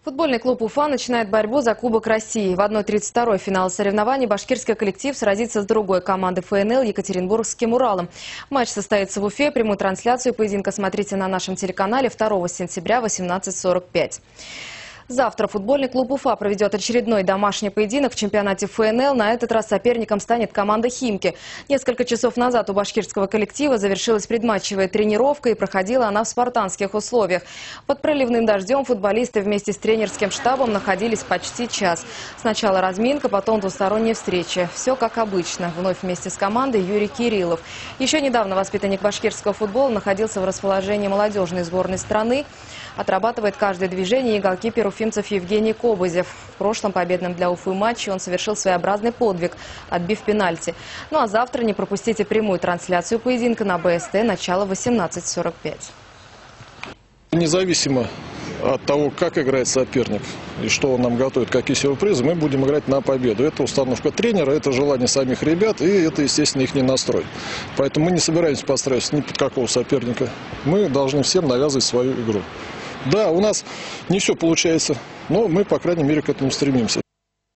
Футбольный клуб «Уфа» начинает борьбу за Кубок России. В 1/32 финала соревнований башкирский коллектив сразится с другой командой ФНЛ Екатеринбургским «Уралом». Матч состоится в Уфе. Прямую трансляцию поединка смотрите на нашем телеканале 2 сентября в 18:45. Завтра футбольный клуб «Уфа» проведет очередной домашний поединок в чемпионате ФНЛ. На этот раз соперником станет команда «Химки». Несколько часов назад у башкирского коллектива завершилась предматчевая тренировка, и проходила она в спартанских условиях. Под проливным дождем футболисты вместе с тренерским штабом находились почти час. Сначала разминка, потом двусторонняя встреча. Все как обычно. Вновь вместе с командой Юрий Кириллов. Еще недавно воспитанник башкирского футбола находился в расположении молодежной сборной страны. Отрабатывает каждое движение и голкипер уфимцев Евгений Кобызев. В прошлом победном для Уфы матче он совершил своеобразный подвиг, отбив пенальти. Ну а завтра не пропустите прямую трансляцию поединка на БСТ, начало 18:45. Независимо от того, как играет соперник и что он нам готовит, какие сюрпризы, мы будем играть на победу. Это установка тренера, это желание самих ребят и это, естественно, их настрой. Поэтому мы не собираемся подстраиваться ни под какого соперника. Мы должны всем навязывать свою игру. Да, у нас не все получается, но мы, по крайней мере, к этому стремимся.